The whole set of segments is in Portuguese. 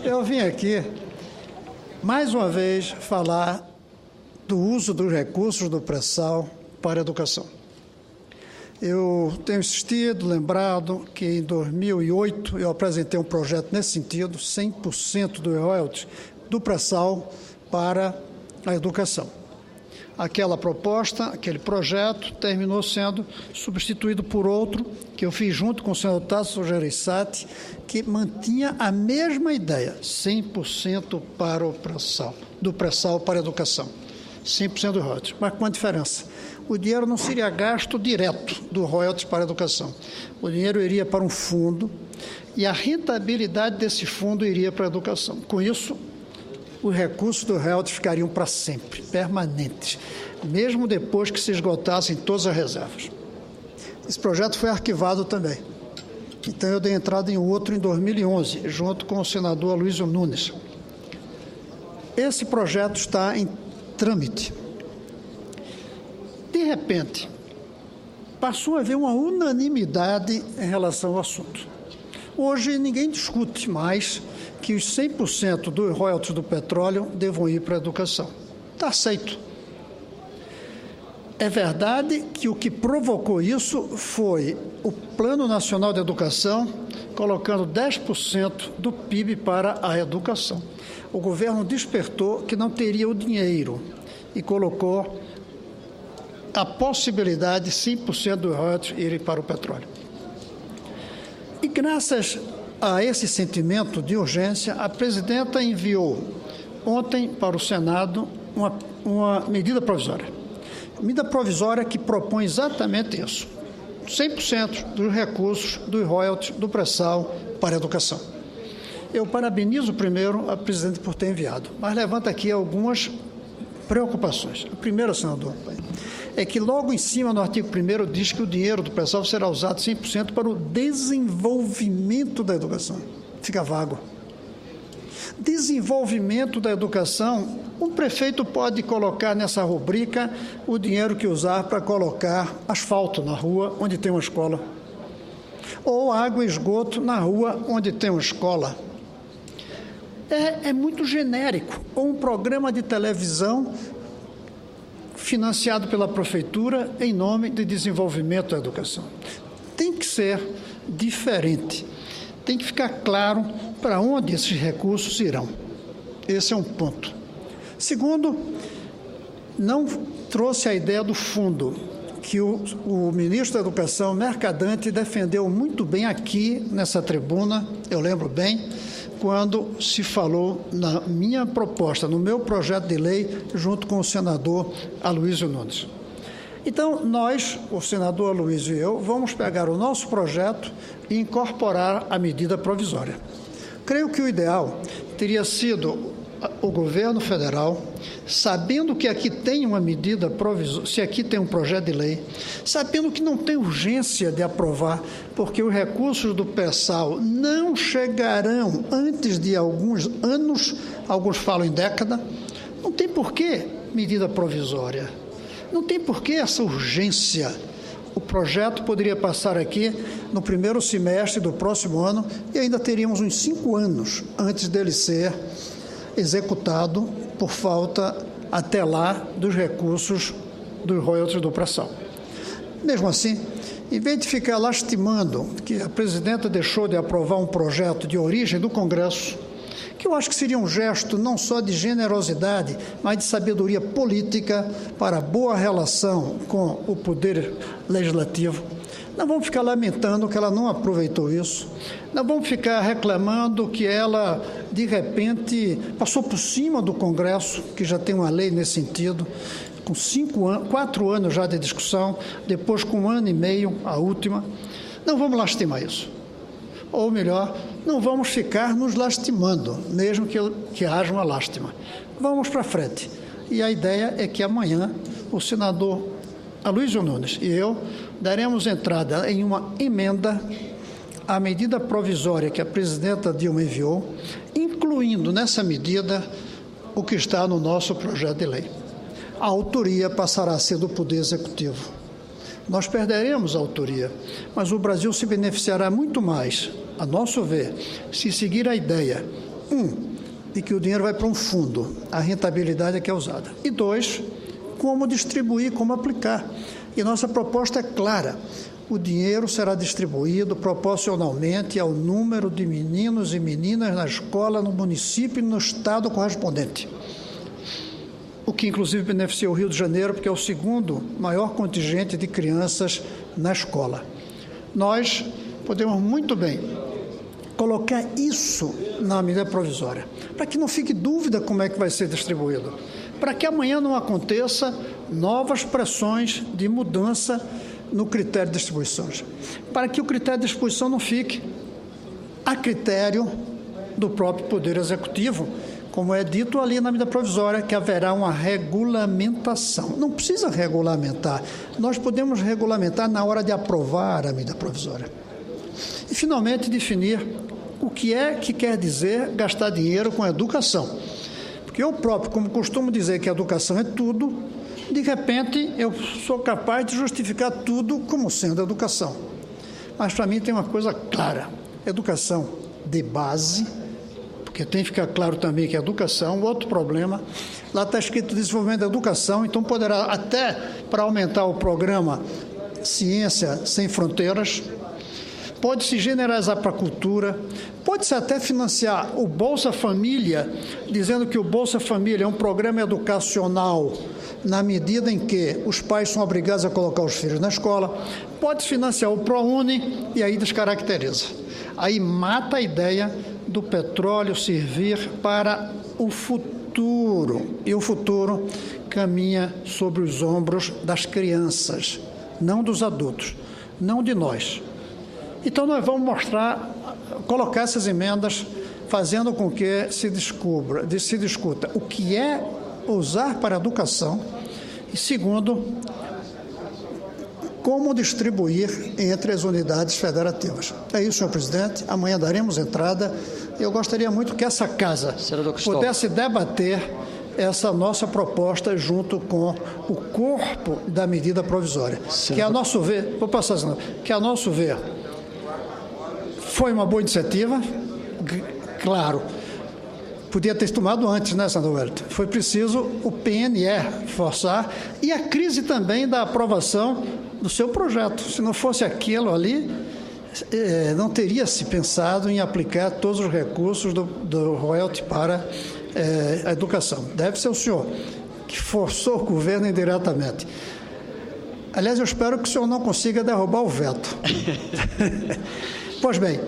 Eu vim aqui, mais uma vez, falar do uso dos recursos do pré-sal para a educação. Eu tenho insistido, lembrado, que em 2008 eu apresentei um projeto nesse sentido, 100% do royalties do pré-sal para a educação. Aquela proposta, aquele projeto, terminou sendo substituído por outro, que eu fiz junto com o senhor Tasso Gereissati, que mantinha a mesma ideia, 100% para o pré-sal, do pré-sal para a educação, 100% do royalties, mas com uma diferença. O dinheiro não seria gasto direto do royalties para a educação. O dinheiro iria para um fundo e a rentabilidade desse fundo iria para a educação. Com isso, os recursos do royalties ficariam para sempre, permanentes, mesmo depois que se esgotassem todas as reservas. Esse projeto foi arquivado também. Então, eu dei entrada em outro em 2011, junto com o senador Aloysio Nunes. Esse projeto está em trâmite. De repente, passou a haver uma unanimidade em relação ao assunto. Hoje, ninguém discute mais que os 100% dos royalties do petróleo devam ir para a educação. Está aceito. É verdade que o que provocou isso foi o Plano Nacional de Educação, colocando 10% do PIB para a educação. O governo despertou que não teria o dinheiro e colocou a possibilidade de 100% dos royalties irem para o petróleo. E graças a esse sentimento de urgência, a presidenta enviou ontem para o Senado uma medida provisória. Medida provisória que propõe exatamente isso, 100% dos recursos dos royalties do pré-sal para a educação. Eu parabenizo primeiro a presidente por ter enviado, mas levanto aqui algumas preocupações. A primeira, senador, é que logo em cima, no artigo 1º, diz que o dinheiro do pré-sal será usado 100% para o desenvolvimento da educação. Fica vago. Desenvolvimento da educação, um prefeito pode colocar nessa rubrica o dinheiro que usar para colocar asfalto na rua onde tem uma escola, ou água e esgoto na rua onde tem uma escola. É muito genérico. Ou um programa de televisão financiado pela prefeitura em nome de desenvolvimento da educação. Tem que ser diferente. Tem que ficar claro para onde esses recursos irão. Esse é um ponto. Segundo, não trouxe a ideia do fundo, que o ministro da Educação, Mercadante, defendeu muito bem aqui nessa tribuna, eu lembro bem, quando se falou na minha proposta, no meu projeto de lei, junto com o senador Aloysio Nunes. Então, nós, o senador Aloysio e eu, vamos pegar o nosso projeto e incorporar a medida provisória. Creio que o ideal teria sido o governo federal, sabendo que aqui tem uma medida provisória, se aqui tem um projeto de lei, sabendo que não tem urgência de aprovar, porque os recursos do pré-sal não chegarão antes de alguns anos, alguns falam em década, não tem porquê medida provisória, não tem porquê essa urgência. O projeto poderia passar aqui no primeiro semestre do próximo ano e ainda teríamos uns 5 anos antes dele ser executado por falta, até lá, dos recursos dos royalties do pré-sal. Mesmo assim, em vez de ficar lastimando que a presidenta deixou de aprovar um projeto de origem do Congresso, que eu acho que seria um gesto não só de generosidade, mas de sabedoria política para boa relação com o Poder Legislativo, não vamos ficar lamentando que ela não aproveitou isso, não vamos ficar reclamando que ela, de repente, passou por cima do Congresso, que já tem uma lei nesse sentido, com 4 anos já de discussão, depois com 1 ano e meio, a última. Não vamos lastimar isso. Ou melhor, não vamos ficar nos lastimando, mesmo que haja uma lástima. Vamos para frente. E a ideia é que amanhã o senador Aloysio Nunes e eu daremos entrada em uma emenda à medida provisória que a presidenta Dilma enviou, incluindo nessa medida o que está no nosso projeto de lei. A autoria passará a ser do Poder Executivo. Nós perderemos a autoria, mas o Brasil se beneficiará muito mais, a nosso ver, se seguir a ideia de que o dinheiro vai para um fundo, a rentabilidade é que é usada. E 2, como distribuir, como aplicar. E nossa proposta é clara: o dinheiro será distribuído proporcionalmente ao número de meninos e meninas na escola, no município e no estado correspondente. O que inclusive beneficia o Rio de Janeiro, porque é o segundo maior contingente de crianças na escola. Nós podemos muito bem colocar isso na medida provisória, para que não fique dúvida como é que vai ser distribuído, para que amanhã não aconteça novas pressões de mudança no critério de distribuições, para que o critério de distribuição não fique a critério do próprio Poder Executivo, como é dito ali na medida provisória, que haverá uma regulamentação. Não precisa regulamentar, nós podemos regulamentar na hora de aprovar a medida provisória. E, finalmente, definir o que é que quer dizer gastar dinheiro com educação. Porque eu próprio, como costumo dizer que a educação é tudo, de repente eu sou capaz de justificar tudo como sendo educação. Mas, para mim, tem uma coisa clara: educação de base, porque tem que ficar claro também que a educação, outro problema, lá está escrito desenvolvimento da educação, então poderá até, para aumentar o programa Ciência Sem Fronteiras, pode-se generalizar para a cultura, pode-se até financiar o Bolsa Família, dizendo que o Bolsa Família é um programa educacional na medida em que os pais são obrigados a colocar os filhos na escola, pode-se financiar o ProUni e aí descaracteriza. Aí mata a ideia do petróleo servir para o futuro, e o futuro caminha sobre os ombros das crianças, não dos adultos, não de nós. Então, nós vamos colocar essas emendas, fazendo com que se discuta o que é usar para a educação e, segundo, como distribuir entre as unidades federativas. É isso, senhor presidente. Amanhã daremos entrada. Eu gostaria muito que essa casa pudesse debater essa nossa proposta junto com o corpo da medida provisória, que a nosso ver, foi uma boa iniciativa, claro, podia ter tomado antes, né, senador Wellington? Foi preciso o PNE forçar e a crise também da aprovação do seu projeto. Se não fosse aquilo ali, não teria se pensado em aplicar todos os recursos do royalty para a educação. Deve ser o senhor que forçou o governo indiretamente. Aliás, eu espero que o senhor não consiga derrubar o veto. Pois bem,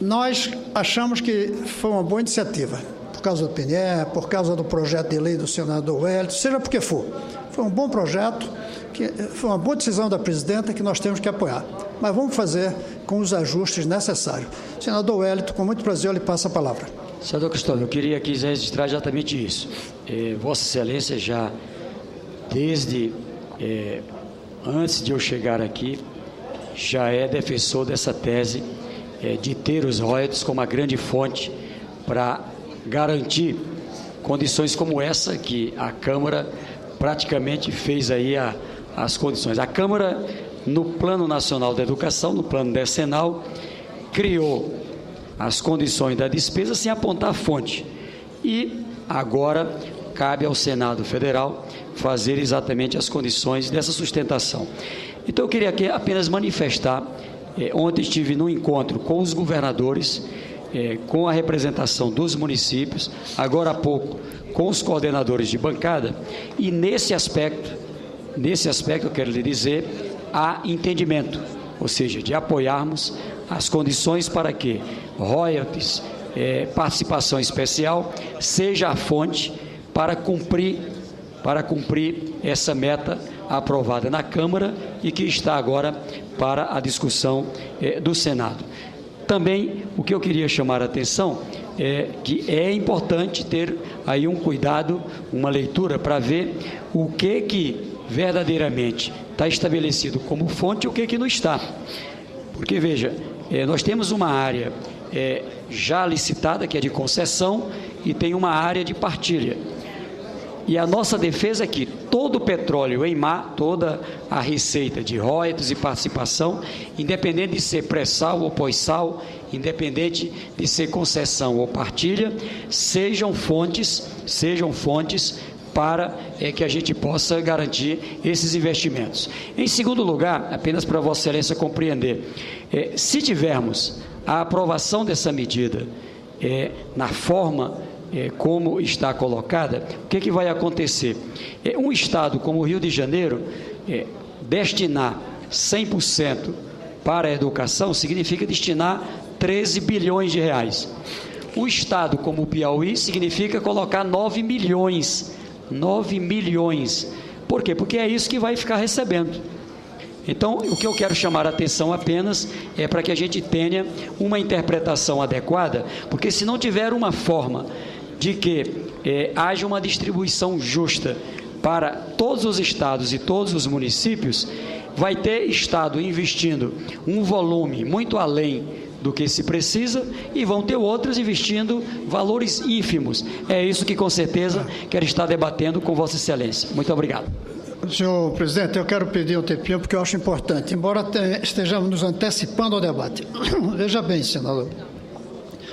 nós achamos que foi uma boa iniciativa, por causa do PNE, por causa do projeto de lei do senador Wellington, seja porque for. Foi um bom projeto, foi uma boa decisão da presidenta que nós temos que apoiar. Mas vamos fazer com os ajustes necessários. Senador Wellington, com muito prazer, eu lhe passo a palavra. Senador Cristóvão, eu queria aqui registrar exatamente isso. Vossa Excelência já, desde antes de eu chegar aqui, já é defensor dessa tese de ter os royalties como a grande fonte para garantir condições como essa que a Câmara praticamente fez aí as condições. A Câmara, no Plano Nacional da Educação, no Plano Decenal, criou as condições da despesa sem apontar a fonte. E agora cabe ao Senado Federal fazer exatamente as condições dessa sustentação. Então, eu queria aqui apenas manifestar, ontem estive num encontro com os governadores, com a representação dos municípios, agora há pouco com os coordenadores de bancada, e nesse aspecto eu quero lhe dizer, há entendimento, ou seja, de apoiarmos as condições para que royalties, participação especial, seja a fonte para cumprir essa meta aprovada na Câmara e que está agora para a discussão do Senado. Também o que eu queria chamar a atenção é que é importante ter aí um cuidado, uma leitura para ver o que verdadeiramente está estabelecido como fonte e o que não está. Porque, veja, nós temos uma área já licitada, que é de concessão, e tem uma área de partilha. E a nossa defesa é que todo o petróleo em mar, toda a receita de royalties e participação, independente de ser pré-sal ou pós-sal, independente de ser concessão ou partilha, sejam fontes para que a gente possa garantir esses investimentos. Em segundo lugar, apenas para Vossa Excelência compreender, se tivermos a aprovação dessa medida na forma como está colocada, o que vai acontecer? Um estado como o Rio de Janeiro, destinar 100% para a educação significa destinar 13 bilhões de reais. Um estado como o Piauí significa colocar 9 milhões. 9 milhões. Por quê? Porque é isso que vai ficar recebendo. Então, o que eu quero chamar a atenção apenas é para que a gente tenha uma interpretação adequada, porque se não tiver uma forma de que haja uma distribuição justa para todos os estados e todos os municípios, vai ter estado investindo um volume muito além do que se precisa e vão ter outros investindo valores ínfimos. É isso que, com certeza, quero estar debatendo com Vossa Excelência. Muito obrigado. Senhor presidente, eu quero pedir um tempinho porque eu acho importante, embora estejamos nos antecipando ao debate. Veja bem, senador,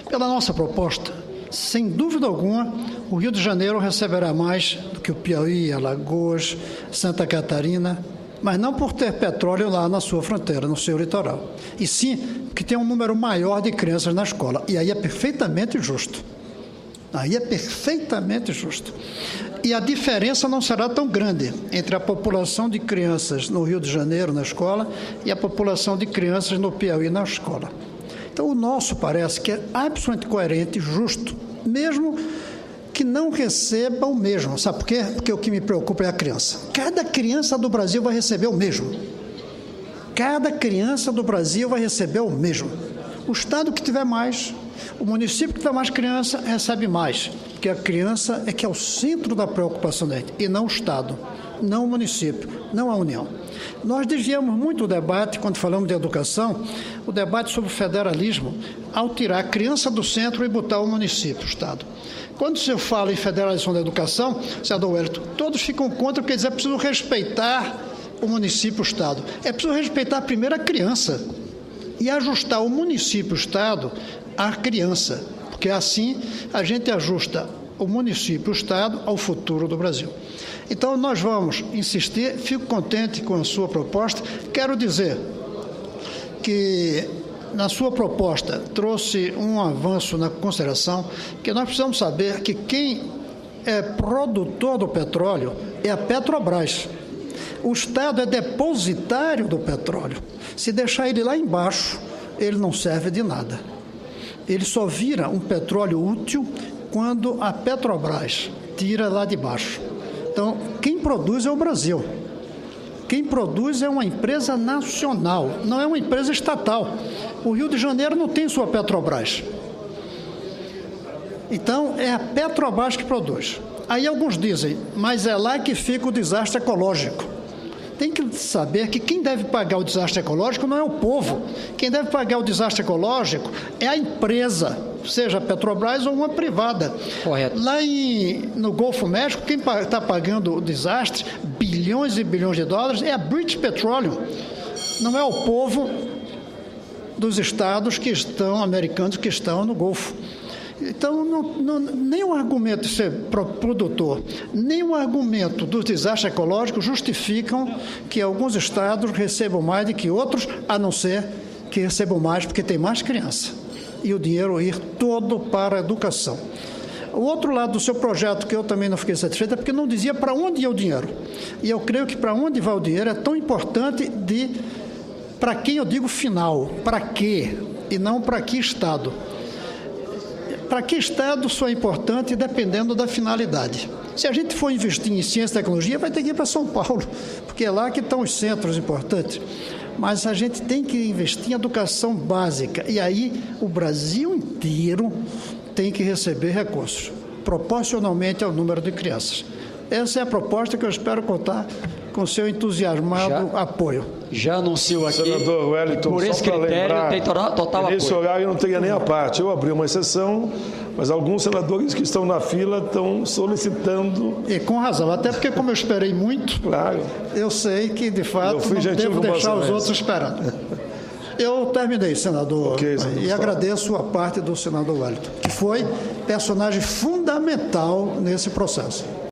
pela nossa proposta, sem dúvida alguma, o Rio de Janeiro receberá mais do que o Piauí, Alagoas, Santa Catarina, mas não por ter petróleo lá na sua fronteira, no seu litoral, e sim que tem um número maior de crianças na escola, e aí é perfeitamente justo. Aí é perfeitamente justo. E a diferença não será tão grande entre a população de crianças no Rio de Janeiro, na escola, e a população de crianças no Piauí, na escola. Então, o nosso parece que é absolutamente coerente e justo, mesmo que não receba o mesmo. Sabe por quê? Porque o que me preocupa é a criança. Cada criança do Brasil vai receber o mesmo. Cada criança do Brasil vai receber o mesmo. O estado que tiver mais, o município que tiver mais criança, recebe mais. Porque a criança é que é o centro da preocupação dele, e não o estado, não o município, não a União. Nós desviamos muito o debate, quando falamos de educação, o debate sobre o federalismo, ao tirar a criança do centro e botar o município, o estado. Quando se fala em federalização da educação, senador Wellington, todos ficam contra, porque é preciso respeitar o município, o estado. É preciso respeitar primeiro a criança e ajustar o município, o estado, à criança, porque assim a gente ajusta o município, o estado, ao futuro do Brasil. Então, nós vamos insistir, fico contente com a sua proposta. Quero dizer que, na sua proposta, trouxe um avanço na consideração, que nós precisamos saber que quem é produtor do petróleo é a Petrobras. O Estado é depositário do petróleo. Se deixar ele lá embaixo, ele não serve de nada. Ele só vira um petróleo útil quando a Petrobras tira lá de baixo. Então, quem produz é o Brasil. Quem produz é uma empresa nacional, não é uma empresa estatal. O Rio de Janeiro não tem sua Petrobras. Então, é a Petrobras que produz. Aí alguns dizem, mas é lá que fica o desastre ecológico. Tem que saber que quem deve pagar o desastre ecológico não é o povo. Quem deve pagar o desastre ecológico é a empresa, seja a Petrobras ou uma privada. Correto. Lá no Golfo México, quem está pagando o desastre, bilhões e bilhões de dólares, é a British Petroleum. Não é o povo dos estados americanos que estão no Golfo. Então, nem o argumento de ser produtor, nem o argumento dos desastres ecológicos justificam que alguns estados recebam mais do que outros, a não ser que recebam mais porque tem mais criança. E o dinheiro ir todo para a educação. O outro lado do seu projeto, que eu também não fiquei satisfeito, é porque não dizia para onde ia o dinheiro. E eu creio que para onde vai o dinheiro é tão importante para quem eu digo final, para quê, e não para que estado. Para que estado só é importante dependendo da finalidade. Se a gente for investir em ciência e tecnologia, vai ter que ir para São Paulo, porque é lá que estão os centros importantes. Mas a gente tem que investir em educação básica, e aí o Brasil inteiro tem que receber recursos, proporcionalmente ao número de crianças. Essa é a proposta que eu espero contar com seu entusiasmado apoio. Já anunciou aqui, senador Wellington, por esse critério tem total apoio. Nesse horário não teria nem a parte. Eu abri uma exceção, mas alguns senadores que estão na fila estão solicitando... E com razão, até porque como eu esperei muito, claro, eu sei que, de fato, não devo deixar os outros esperando. Eu terminei, senador, Ok, senador e Gustavo. agradeço a parte do senador Wellington, que foi personagem fundamental nesse processo.